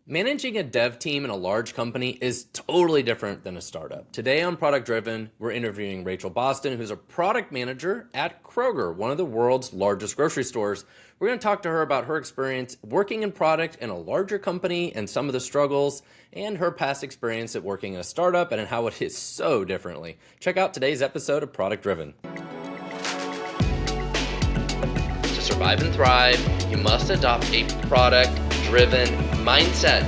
Managing a dev team in a large company is totally different than a startup. Today on Product Driven, we're interviewing Raechel Boston, who's a product manager at Kroger, one of the world's largest grocery stores. We're going to talk to her about her experience working in product in a larger company and some of the struggles, and her past experience at working in a startup and how it is so differently. Check out today's episode of Product Driven. To survive and thrive, you must adopt a product-driven mindset.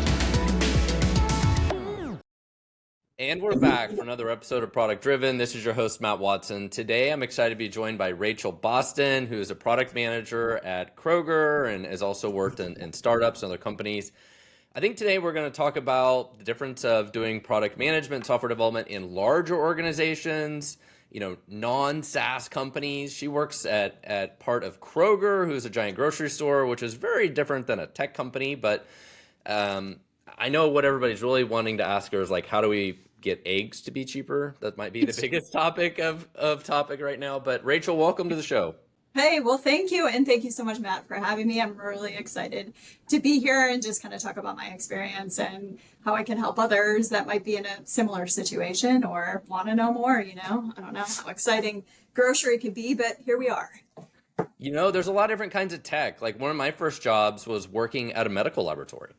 And we're back for another episode of Product Driven. This is your host, Matt Watson. Today, I'm excited to be joined by Raechel Boston, who is a product manager at Kroger and has also worked in startups and other companies. I think today we're going to talk about the difference of doing product management, software development in larger organizations, non-SaaS companies. She works at part of Kroger, who's a giant grocery store, which is very different than a tech company. But I know what everybody's really wanting to ask her is like, how do we get eggs to be cheaper? That might be the biggest topic of topic right now. But Raechel, welcome to the show. Hey, well, thank you. And thank you so much, Matt, for having me. I'm really excited to be here and just kind of talk about my experience and how I can help others that might be in a similar situation or want to know more. I don't know how exciting grocery can be, but here we are. There's a lot of different kinds of tech. Like one of my first jobs was working at a medical laboratory.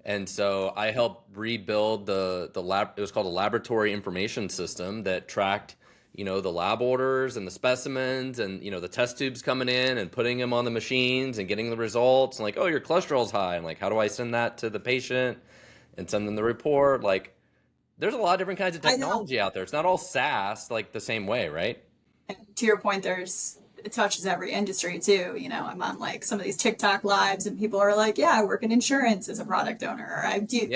And so I helped rebuild the lab. It was called a laboratory information system that tracked the lab orders and the specimens and, the test tubes coming in and putting them on the machines and getting the results. And like, oh, your cholesterol's high. And like, how do I send that to the patient and send them the report? Like, there's a lot of different kinds of technology out there. It's not all SaaS like the same way, right? And to your point, it touches every industry too. I'm on like some of these TikTok lives and people are like, yeah, I work in insurance as a product owner. Or I do,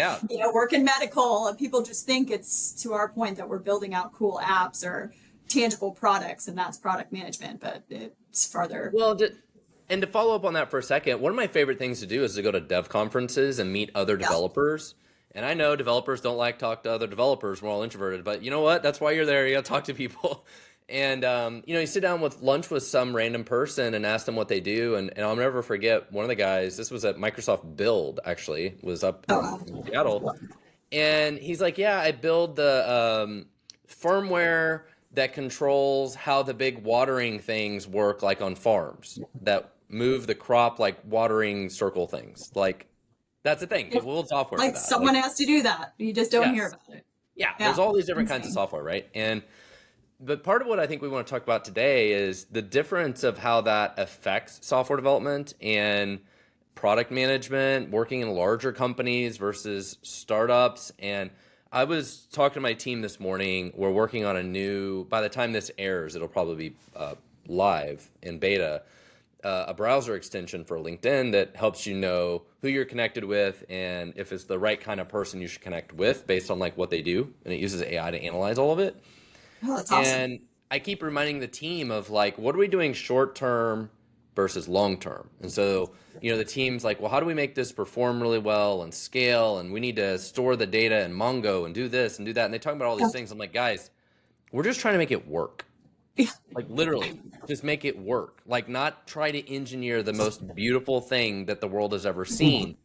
work in medical. And people just think it's to our point that we're building out cool apps or tangible products, and that's product management, but it's farther. Well, and to follow up on that for a second, one of my favorite things to do is to go to dev conferences and meet other developers. And I know developers don't like to talk to other developers. We're all introverted, but you know what? That's why you're there. You got to talk to people. And, you sit down with lunch with some random person and ask them what they do. And I'll never forget one of the guys, this was at Microsoft Build, actually, was up in Seattle. And he's like, yeah, I build the firmware that controls how the big watering things work, like on farms that move the crop, like watering circle things. Like that's the thing. People build software like for that. Someone has to do that. You just don't hear about it. Yeah, there's all these different kinds of software, right? But part of what I think we want to talk about today is the difference of how that affects software development and product management, working in larger companies versus startups. And I was talking to my team this morning. We're working on by the time this airs, it'll probably be live in beta, a browser extension for LinkedIn that helps you know who you're connected with and if it's the right kind of person you should connect with based on like what they do. And it uses AI to analyze all of it. Oh, that's awesome. And I keep reminding the team of like, what are we doing short term versus long term? And so, the team's like, well, how do we make this perform really well and scale? And we need to store the data in Mongo and do this and do that. And they talk about all these things. I'm like, guys, we're just trying to make it work. Like literally just make it work. Like not try to engineer the most beautiful thing that the world has ever seen.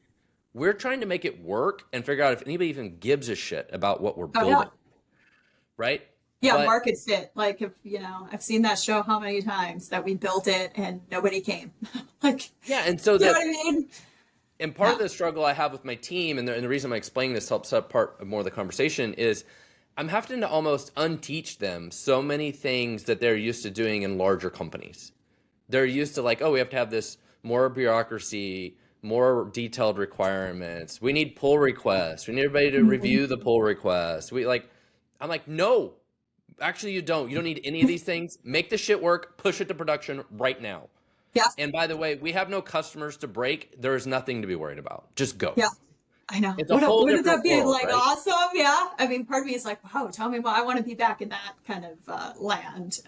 We're trying to make it work and figure out if anybody even gives a shit about what we're building. Right? Yeah, market fit. Like if I've seen that show how many times that we built it and nobody came. And so you know what I mean? And part of the struggle I have with my team, and the reason I'm explaining this helps up part of more of the conversation is I'm having to almost unteach them so many things that they're used to doing in larger companies. They're used to like, oh, we have to have this more bureaucracy, more detailed requirements. We need pull requests. We need everybody to review the pull requests. I'm like, no. Actually, you don't. You don't need any of these things. Make the shit work. Push it to production right now. Yeah. And by the way, we have no customers to break. There is nothing to be worried about. Just go. Yeah. I know. Wouldn't that be like awesome? Yeah. I mean, part of me is like, wow, tell me why I want to be back in that kind of land.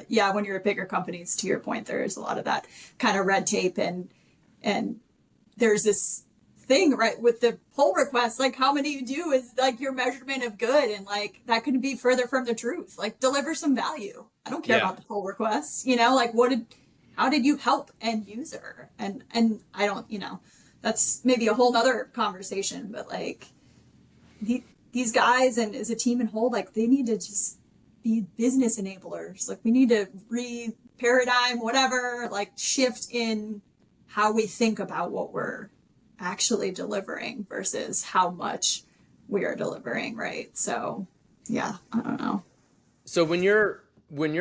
When you're at bigger companies, to your point, there is a lot of that kind of red tape and there's this thing, right, with the pull requests, like how many you do is like your measurement of good, and like that couldn't be further from the truth. Like deliver some value. I don't care about the pull requests, like how did you help end user? And I don't, that's maybe a whole nother conversation, but like these guys and as a team in whole, like they need to just be business enablers. Like we need to paradigm, whatever, like shift in how we think about what we're actually delivering versus how much we are delivering, right? So yeah, I don't know. So when you're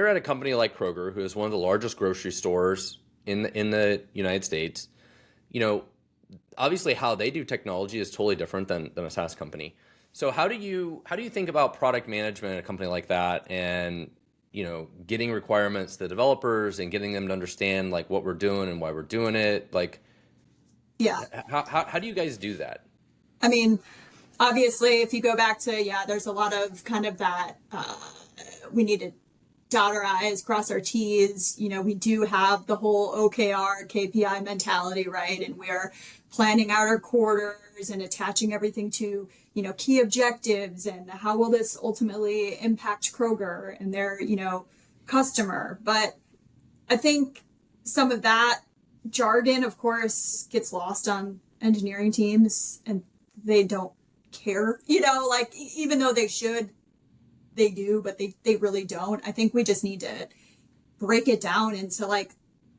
at a company like Kroger, who is one of the largest grocery stores in the United States, you know, obviously how they do technology is totally different than a SaaS company. So how do you think about product management at a company like that, and getting requirements to developers and getting them to understand like what we're doing and why we're doing it? Like, Yeah. how do you guys do that? I mean, obviously, if you go back to, there's a lot of kind of that, we need to dot our I's, cross our T's. We do have the whole OKR, KPI mentality, right? And we're planning out our quarters and attaching everything to, key objectives and how will this ultimately impact Kroger and their, customer. But I think some of that jargon, of course, gets lost on engineering teams and they don't care, like even though they should, they do, but they really don't. I think we just need to break it down into like,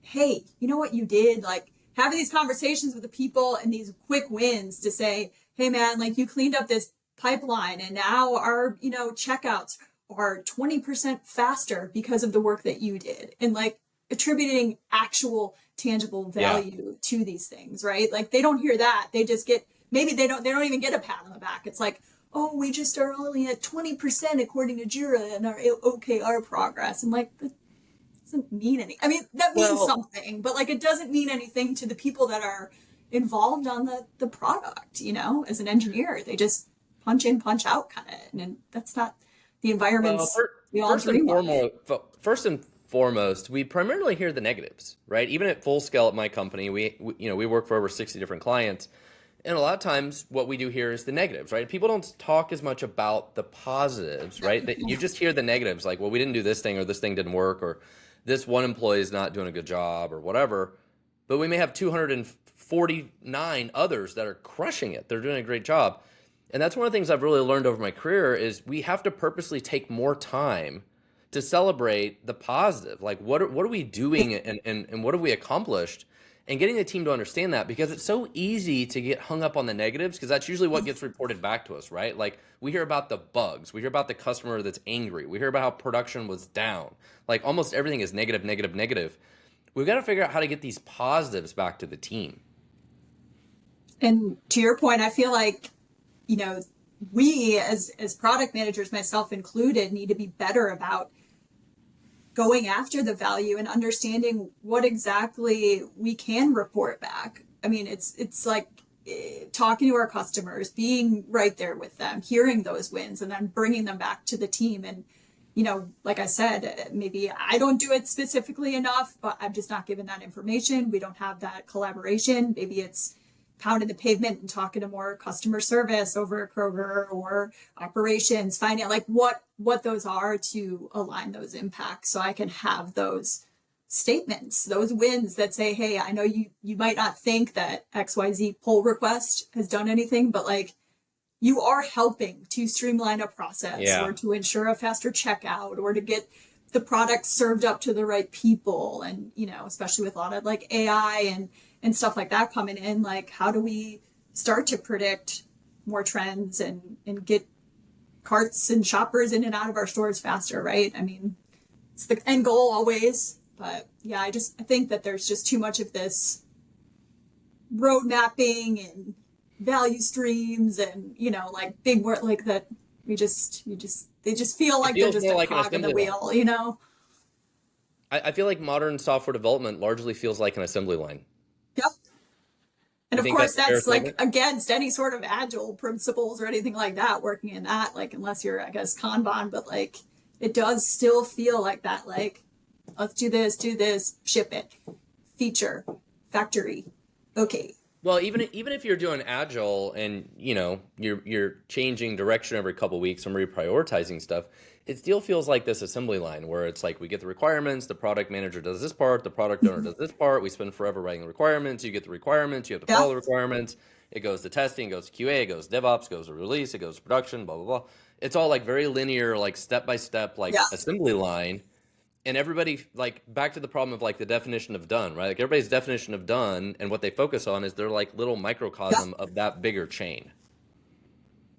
hey, you know what you did? Like having these conversations with the people and these quick wins to say, hey man, like you cleaned up this pipeline and now our, checkouts are 20% faster because of the work that you did. And like attributing actual tangible value to these things, right? Like they don't hear that. They just get, maybe they don't even get a pat on the back. It's like, oh, we just are only at 20% according to Jira and our OKR progress. And like, that doesn't mean anything. I mean, that means something, but like, it doesn't mean anything to the people that are involved on the product, as an engineer. They just punch in, punch out kind of, and that's not the environment we all dream of. First and foremost, we primarily hear the negatives, right? Even at full scale at my company, we work for over 60 different clients. And a lot of times what we do here is the negatives, right? People don't talk as much about the positives, right? You just hear the negatives like, well, we didn't do this thing or this thing didn't work or this one employee is not doing a good job or whatever. But we may have 249 others that are crushing it. They're doing a great job. And that's one of the things I've really learned over my career is we have to purposely take more time to celebrate the positive. Like what are we doing and what have we accomplished? And getting the team to understand that, because it's so easy to get hung up on the negatives, because that's usually what gets reported back to us, right? Like we hear about the bugs, we hear about the customer that's angry, we hear about how production was down. Like almost everything is negative, negative, negative. We've got to figure out how to get these positives back to the team. And to your point, I feel like, we as product managers, myself included, need to be better about going after the value and understanding what exactly we can report back. I mean, it's like talking to our customers, being right there with them, hearing those wins, and then bringing them back to the team. And, like I said, maybe I don't do it specifically enough, but I'm just not given that information. We don't have that collaboration. Maybe it's pounding the pavement and talking to more customer service over at Kroger or operations, finding out like what those are to align those impacts so I can have those statements, those wins that say, hey, I know you might not think that XYZ pull request has done anything, but like you are helping to streamline a process or to ensure a faster checkout or to get the product served up to the right people. And, especially with a lot of like AI and stuff like that coming in, like how do we start to predict more trends and get carts and shoppers in and out of our stores faster, right? I mean, it's the end goal always, but yeah, I think that there's just too much of this road mapping and value streams and, like big work like that. They just feel like they're just a cog in the wheel, I feel like modern software development largely feels like an assembly line. Yep. And of course, that's like against any sort of agile principles or anything like that, working in that, like, unless you're, I guess, Kanban, but like, it does still feel like that, like, let's do this, ship it, feature, factory. Okay. Well, even if you're doing agile and you're changing direction every couple weeks and reprioritizing stuff, it still feels like this assembly line where it's like we get the requirements, the product manager does this part, the product owner does this part, we spend forever writing the requirements, you get the requirements, you have to Yeah. follow the requirements, it goes to testing, it goes to QA, it goes to DevOps, it goes to release, it goes to production, blah blah blah. It's all like very linear, like step by step, like Yeah. assembly line. And everybody, like, back to the problem of like the definition of done, right? Like everybody's definition of done and what they focus on is they're like little microcosm of that bigger chain.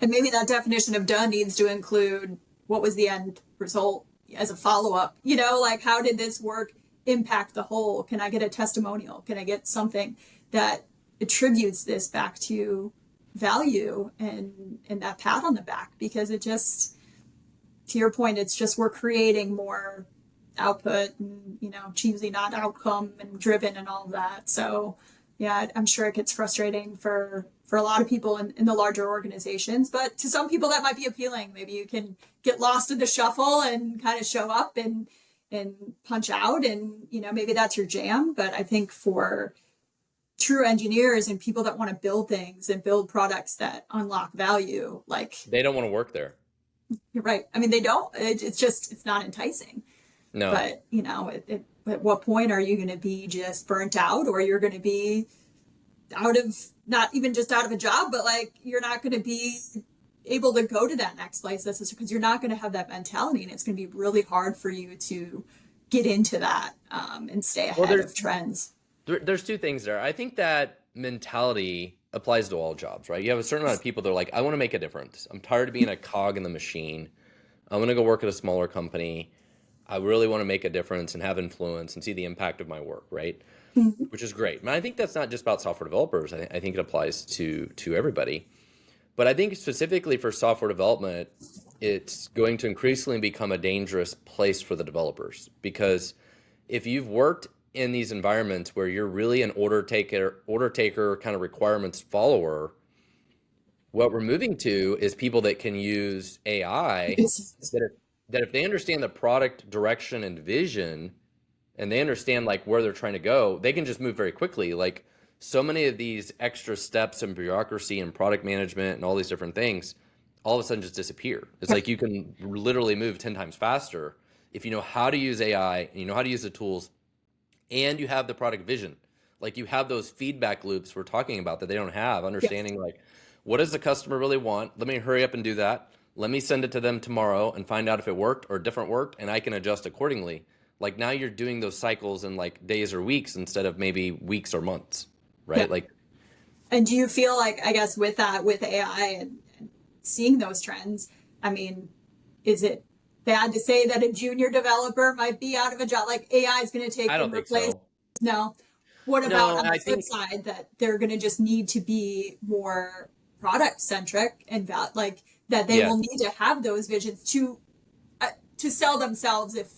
And maybe that definition of done needs to include what was the end result as a follow-up, like how did this work impact the whole? Can I get a testimonial? Can I get something that attributes this back to value and that pat on the back? Because it just, to your point, it's just we're creating more output and choosy not outcome and driven and all of that. So yeah, I'm sure it gets frustrating for a lot of people in the larger organizations, but to some people that might be appealing. Maybe you can get lost in the shuffle and kind of show up and punch out, and maybe that's your jam. But I think for true engineers and people that want to build things and build products that unlock value, like They don't want to work there. you're right. I mean, they don't. It's not enticing. No. But at what point are you going to be just burnt out, or you're going to be out of, not even just out of a job, but like you're not going to be able to go to that next place? That's because you're not going to have that mentality, and it's going to be really hard for you to get into that and stay ahead of trends. There's two things there. I think that mentality applies to all jobs, right? You have a certain amount of people that are like, I want to make a difference. I'm tired of being a cog in the machine. I want to go work at a smaller company. I really want to make a difference and have influence and see the impact of my work, right? Mm-hmm. Which is great. And I think that's not just about software developers. I think it applies to everybody. But I think specifically for software development, it's going to increasingly become a dangerous place for the developers, because if you've worked in these environments where you're really an order taker kind of requirements follower, what we're moving to is people that can use AI that if they understand the product direction and vision, and they understand like where they're trying to go, they can just move very quickly. Like so many of these extra steps in bureaucracy and product management and all these different things all of a sudden just disappear. It's like you can literally move 10 times faster if you know how to use AI and you know how to use the tools and you have the product vision. Like you have those feedback loops we're talking about that they don't have, understanding like, what does the customer really want? Let me hurry up and do that. Let me send it to them tomorrow and find out if it worked or different worked, and I can adjust accordingly. Like now you're doing those cycles in like days or weeks instead of maybe weeks or months, right? Yeah. Like, and do you feel like, I guess with that, with AI and seeing those trends, I mean, is it bad to say that a junior developer might be out of a job? Like AI is going to take I don't and think replace? so. No. What about on the I flip think side, that they're going to just need to be more product centric and like that they will need to have those visions to sell themselves if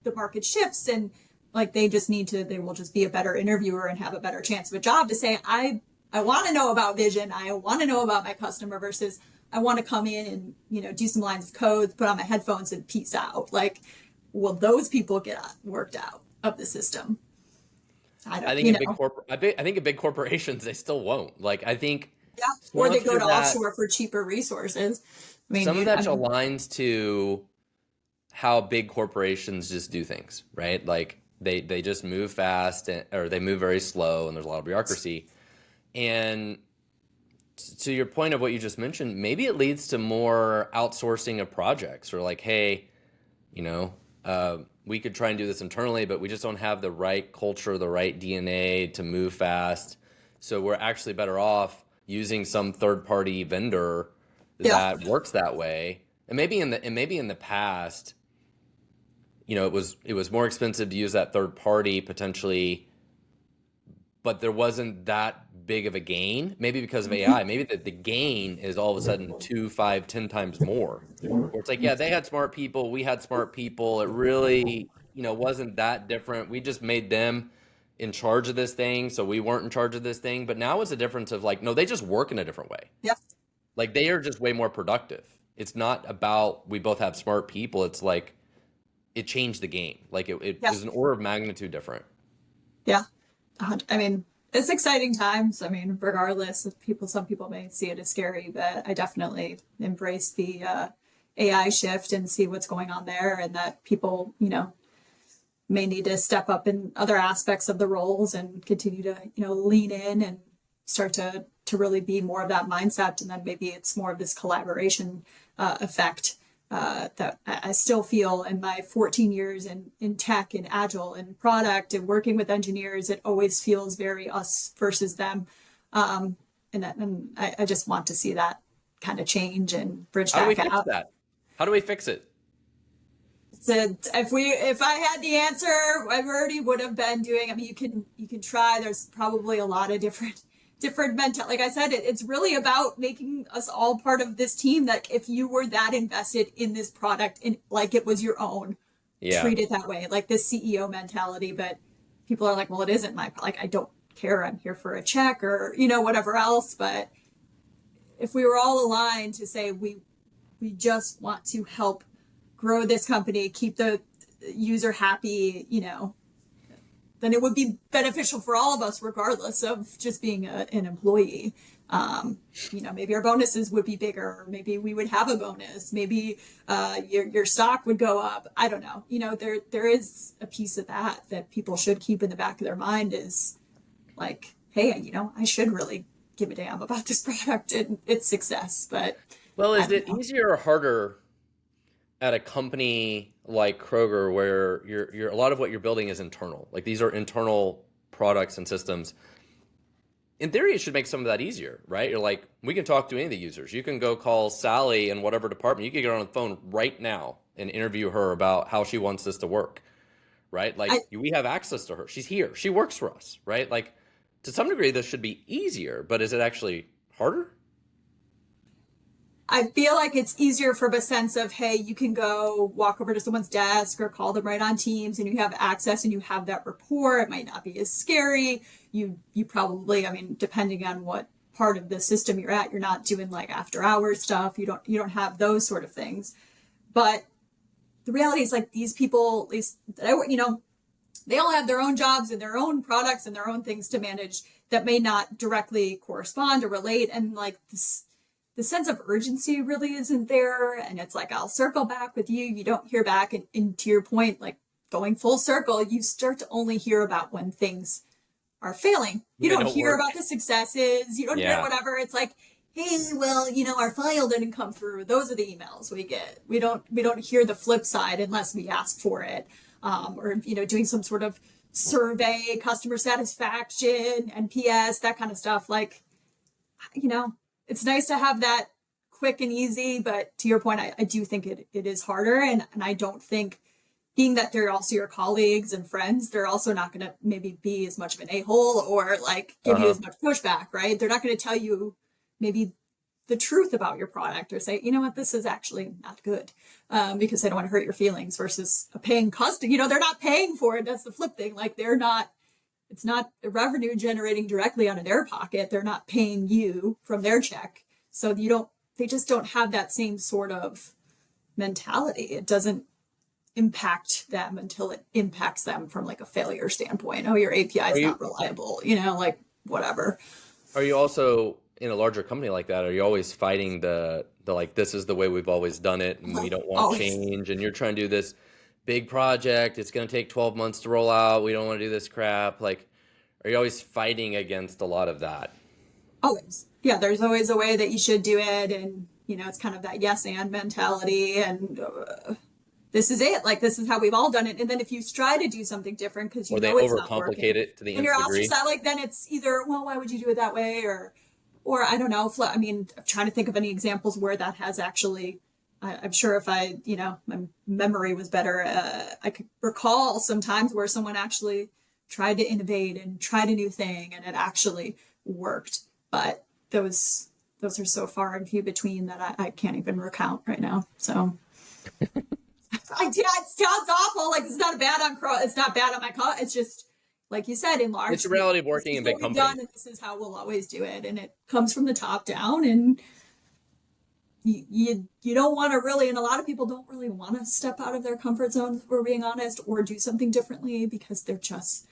the market shifts, and like they will just be a better interviewer and have a better chance of a job to say, I want to know about vision, I want to know about my customer, versus I want to come in and do some lines of code, put on my headphones and peace out. Like, will those people get worked out of the system? I think in big corporations they still won't. Like I think or they go to offshore for cheaper resources. I mean, some of that aligns to how big corporations just do things, right? Like they just move fast or they move very slow, and there's a lot of bureaucracy. And to your point of what you just mentioned, maybe it leads to more outsourcing of projects, or like, hey, we could try and do this internally, but we just don't have the right culture, the right DNA to move fast. So we're actually better off using some third-party vendor that works that way. And maybe in the past, it was more expensive to use that third party potentially, but there wasn't that big of a gain. Maybe because of AI, maybe the gain is all of a sudden 2, 5, 10 times more. Where it's like, they had smart people, we had smart people. It really, wasn't that different. We just made them in charge of this thing, so we weren't in charge of this thing. But now it's a difference of like, no, they just work in a different way. Yep. Like they are just way more productive. It's not about we both have smart people. It's like it changed the game. Like it was an order of magnitude different. Yeah. I mean, it's exciting times. I mean, regardless of some people may see it as scary, but I definitely embrace the AI shift and see what's going on there, and that people, may need to step up in other aspects of the roles and continue to, lean in and start to really be more of that mindset. And then maybe it's more of this collaboration effect that I still feel in my 14 years in tech and agile and product and working with engineers. It always feels very us versus them. And I just want to see that kind of change and bridge How do we back fix out. that? How do we fix it? So if I had the answer, I already would have been doing. I mean, you can try. There's probably a lot of different mental. Like I said, it's really about making us all part of this team. That if you were that invested in this product and like it was your own, treat it that way, like this CEO mentality. But people are like, well, it isn't like I don't care. I'm here for a check or whatever else. But if we were all aligned to say we just want to help grow this company, keep the user happy, then it would be beneficial for all of us, regardless of just being an employee. Maybe our bonuses would be bigger. Maybe we would have a bonus. Maybe your stock would go up. I don't know. There is a piece of that people should keep in the back of their mind is like, hey, I should really give a damn about this product and its success. But well, is it easier or harder at a company like Kroger where you're a lot of what you're building is internal? Like these are internal products and systems. In theory, it should make some of that easier, right? You're like, we can talk to any of the users. You can go call Sally in whatever department. You can get her on the phone right now and interview her about how she wants this to work, right? Like we have access to her. She's here. She works for us, right? Like to some degree, this should be easier, but is it actually harder? I feel like it's easier from a sense of, hey, you can go walk over to someone's desk or call them right on Teams and you have access and you have that rapport. It might not be as scary. You probably, I mean, depending on what part of the system you're at, you're not doing like after hours stuff. You don't have those sort of things. But the reality is like these people, at least, they all have their own jobs and their own products and their own things to manage that may not directly correspond or relate. And like the sense of urgency really isn't there. And it's like, I'll circle back with you. You don't hear back. And to your point, like going full circle, you start to only hear about when things are failing. You don't hear about the successes. You don't hear whatever. It's like, hey, well, our file didn't come through. Those are the emails we get. We don't hear the flip side unless we ask for it. Or, doing some sort of survey, customer satisfaction, NPS, that kind of stuff. Like, it's nice to have that quick and easy, but to your point, I do think it is harder. And I don't think, being that they're also your colleagues and friends, they're also not going to maybe be as much of an a-hole or like give you as much pushback, right? They're not going to tell you maybe the truth about your product or say, you know what, this is actually not good, because they don't want to hurt your feelings versus a paying customer. They're not paying for it. That's the flip thing. Like it's not revenue generating directly out of their pocket. They're not paying you from their check. So they just don't have that same sort of mentality. It doesn't impact them until it impacts them from like a failure standpoint. Oh, your API is not reliable, like whatever. Are you also in a larger company like that? Are you always fighting the like, this is the way we've always done it and we don't want change, and you're trying to do this big project, it's going to take 12 months to roll out, we don't want to do this crap? Like, are you always fighting against a lot of that? Always. Yeah, there's always a way that you should do it. And, it's kind of that yes and mentality. And this is it. Like, this is how we've all done it. And then if you try to do something different because they overcomplicate it to the nth degree. And you're ostracized, like, then it's either, well, why would you do it that way? Or I don't know. I mean, I'm trying to think of any examples where that has actually, I'm sure if my memory was better, I could recall some times where someone actually tried to innovate and tried a new thing and it actually worked. But those are so far and few between that I can't even recount right now. So it sounds awful. Like, it's not bad on it's not bad on my call. It's just, like you said, in large, it's a reality of working in big companies. And this is how we'll always do it. And it comes from the top down, and you don't want to really, and a lot of people don't really want to step out of their comfort zone, if we're being honest, or do something differently because they're just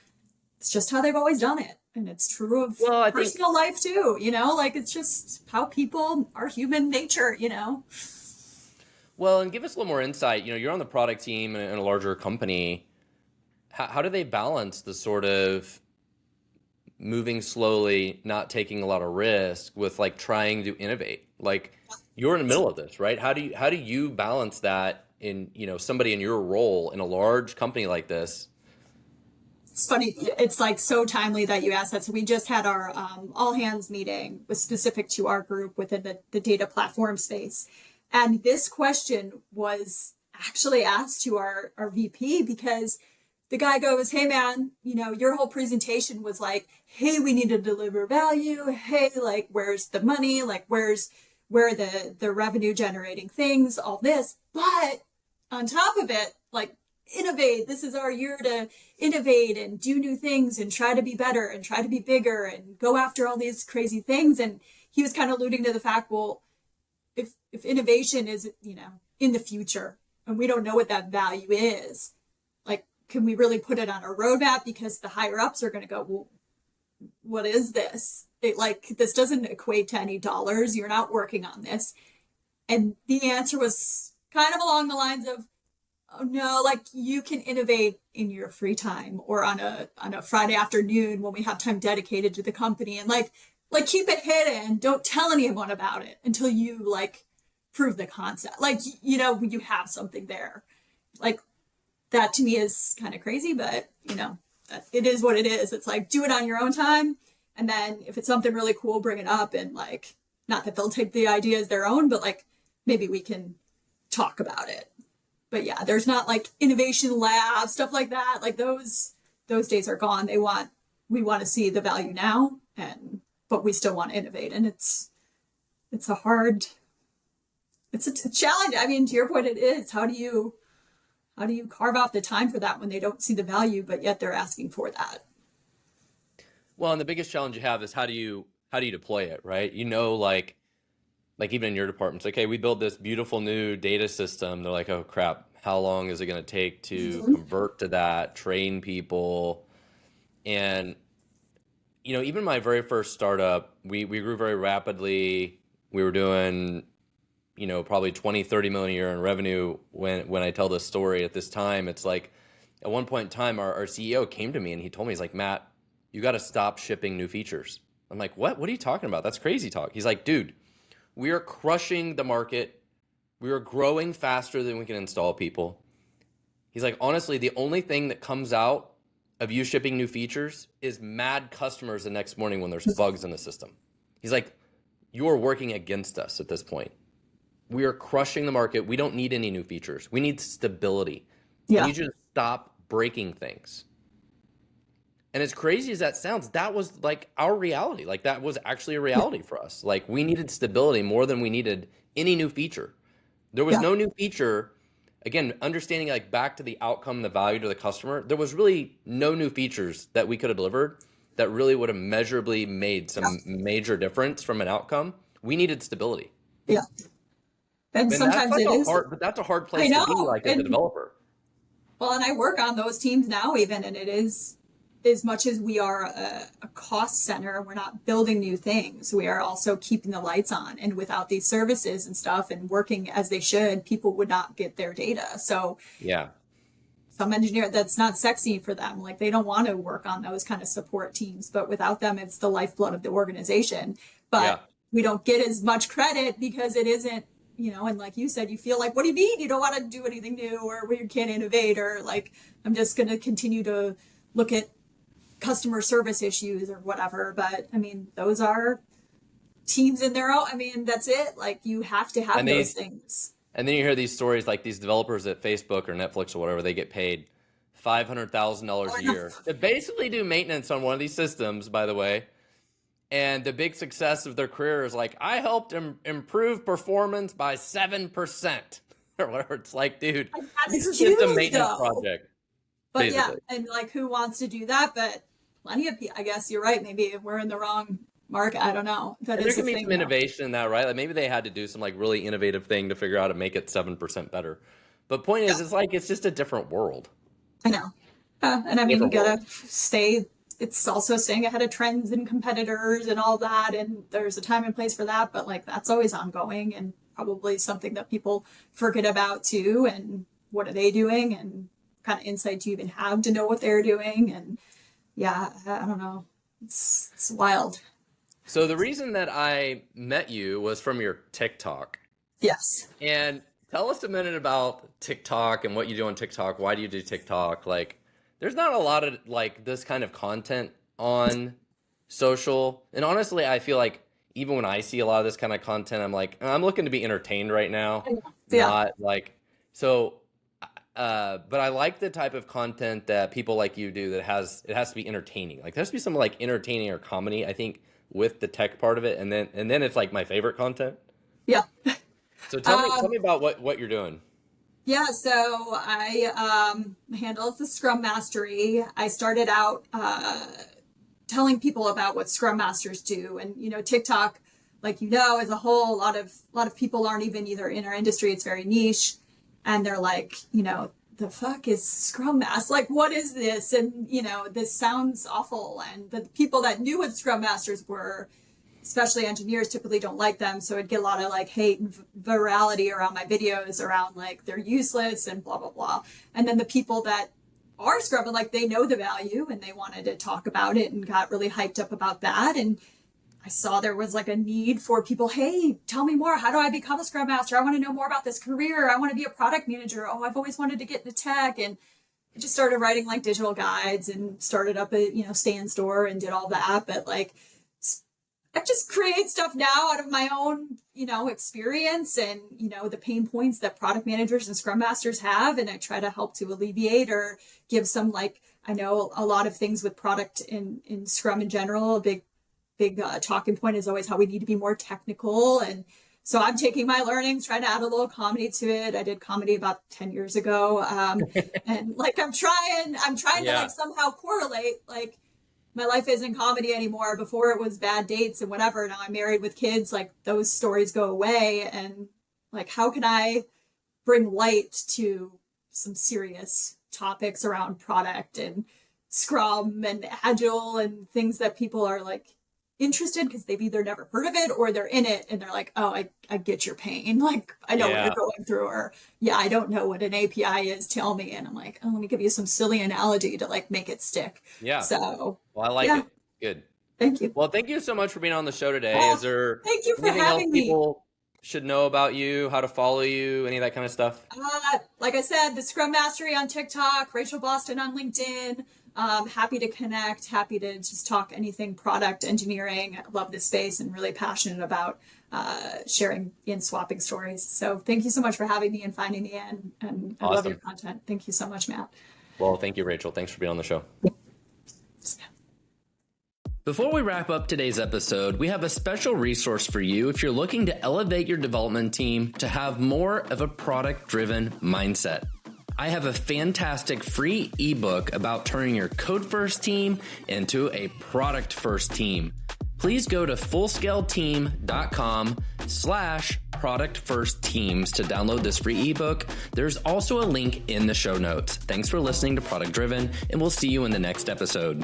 it's just how they've always done it. And it's true of personal life too, like it's just how people are, human nature, Well, and give us a little more insight. You're on the product team in a larger company. How do they balance the sort of moving slowly, not taking a lot of risk with like trying to innovate? Like you're in the middle of this, right? How do you balance that in, somebody in your role in a large company like this? It's funny. It's like so timely that you asked that. So we just had our all hands meeting was specific to our group within the data platform space. And this question was actually asked to our VP because the guy goes, hey man, your whole presentation was like, hey, we need to deliver value. Hey, like, where's the money? Like, where are the revenue generating things, all this. But on top of it, like, innovate. This is our year to innovate and do new things and try to be better and try to be bigger and go after all these crazy things. And he was kind of alluding to the fact, well, if innovation is, in the future and we don't know what that value is, like, can we really put it on a roadmap? Because the higher ups are going to go, well, what is this? This doesn't equate to any dollars. You're not working on this. And the answer was kind of along the lines of, oh no, like you can innovate in your free time or on a Friday afternoon when we have time dedicated to the company, and like keep it hidden. Don't tell anyone about it until you like prove the concept. Like, you have something there. Like that to me is kind of crazy, but it is what it is. It's like, do it on your own time. And then if it's something really cool, bring it up, and like, not that they'll take the idea as their own, but like maybe we can talk about it. But yeah, there's not like innovation labs, stuff like that. Like those days are gone. We want to see the value now, but we still want to innovate. And it's a challenge. I mean, to your point, it is. How do you carve out the time for that when they don't see the value, but yet they're asking for that? Well, and the biggest challenge you have is how do you deploy it, right? Like even in your department, it's like, hey, we built this beautiful new data system. They're like, oh crap, how long is it going to take to convert to that, train people? And, even my very first startup, we grew very rapidly. We were doing, probably 20, 30 million a year in revenue. When I tell this story at this time, it's like at one point in time, our CEO came to me and he told me, he's like, Matt, you got to stop shipping new features. I'm like, what are you talking about? That's crazy talk. He's like, dude, we are crushing the market. We are growing faster than we can install people. He's like, honestly, the only thing that comes out of you shipping new features is mad customers the next morning when there's bugs in the system. He's like, you are working against us at this point. We are crushing the market. We don't need any new features. We need stability. Yeah. We need you to stop breaking things. And as crazy as that sounds, that was like our reality. Like that was actually a reality for us. Like we needed stability more than we needed any new feature. There was no new feature. Again, understanding like back to the outcome, the value to the customer, there was really no new features that we could have delivered that really would have measurably made some major difference from an outcome. We needed stability. Yeah. And sometimes that's it is hard, but that's a hard place to be like as a developer. Well, and I work on those teams now even, and it is, as much as we are a cost center, we're not building new things. We are also keeping the lights on. And without these services and stuff and working as they should, people would not get their data. So yeah, some engineer, that's not sexy for them. Like they don't want to work on those kind of support teams, but without them, it's the lifeblood of the organization. But we don't get as much credit because it isn't, and like you said, you feel like, what do you mean? You don't want to do anything new, or you can't innovate, or like, I'm just going to continue to look at customer service issues or whatever. But I mean, those are teams in their own. I mean, that's it. Like you have to have those things. And then you hear these stories like these developers at Facebook or Netflix or whatever, they get paid $500,000 a year to basically do maintenance on one of these systems, by the way. And the big success of their career is like, I helped improve performance by 7% or whatever. It's like, dude, this is just a maintenance project. But basically. Yeah, and like who wants to do that? But plenty of people, I guess you're right. Maybe we're in the wrong market. I don't know. There can be some innovation in that, right? Like maybe they had to do some like really innovative thing to figure out how to make it 7% better. But point is, it's just a different world. I know. And I mean, you gotta stay it's also staying ahead of trends and competitors and all that. And there's a time and place for that, but like that's always ongoing and probably something that people forget about too. And what are they doing and kind of insight you even have to know what they're doing? And yeah, I don't know. It's wild. So the reason that I met you was from your TikTok. Yes. And tell us a minute about TikTok and what you do on TikTok. Why do you do TikTok? Like, there's not a lot of like this kind of content on social. And honestly, I feel like even when I see a lot of this kind of content, I'm like, I'm looking to be entertained right now. Yeah. Not like, so, but I like the type of content that people like you do that it has to be entertaining. Like there has to be some like entertaining or comedy, I think, with the tech part of it. And then it's like my favorite content. Yeah. So tell me about what you're doing. Yeah, so I handle the Scrum Mastery. I started out telling people about what Scrum Masters do, and TikTok, like as a whole, a lot of people aren't even either in our industry. It's very niche, and they're like, the fuck is Scrum Master? Like, what is this? And this sounds awful. And the people that knew what Scrum Masters were, especially engineers, typically don't like them. So I'd get a lot of like hate and virality around my videos around like they're useless and blah, blah, blah. And then the people that are Scrum, like they know the value and they wanted to talk about it and got really hyped up about that. And I saw there was like a need for people, hey, tell me more. How do I become a Scrum Master? I want to know more about this career. I want to be a product manager. Oh, I've always wanted to get into tech. And I just started writing like digital guides and started up a, stand store and did all that. But like, I just create stuff now out of my own, experience and, the pain points that product managers and Scrum Masters have. And I try to help to alleviate or give some, like, I know a lot of things with product in Scrum in general. A big talking point is always how we need to be more technical. And so I'm taking my learnings, trying to add a little comedy to it. I did comedy about 10 years ago. And like, I'm trying to like somehow correlate, like, my life isn't comedy anymore. Before it was bad dates and whatever. Now I'm married with kids. Like those stories go away. And like, how can I bring light to some serious topics around product and Scrum and Agile and things that people are like interested because they've either never heard of it or they're in it and they're like, oh, I get your pain. Like, I know what you're going through, or I don't know what an API is. Tell me. And I'm like, oh, let me give you some silly analogy to like make it stick. Yeah. So, well, I like it. Good. Thank you. Well, thank you so much for being on the show today. Is there thank you for anything having else me. People should know about you, how to follow you, any of that kind of stuff? Like I said, the Scrum Mastery on TikTok, Raechel Boston on LinkedIn. Happy to connect, happy to just talk anything product engineering. I love this space and really passionate about sharing and swapping stories. So thank you so much for having me and finding me in. And I love your content. Thank you so much, Matt. Well, thank you, Raechel. Thanks for being on the show. Before we wrap up today's episode, we have a special resource for you if you're looking to elevate your development team to have more of a product-driven mindset. I have a fantastic free ebook about turning your code-first team into a product-first team. Please go to fullscaleteam.com/product-first-teams to download this free ebook. There's also a link in the show notes. Thanks for listening to Product Driven, and we'll see you in the next episode.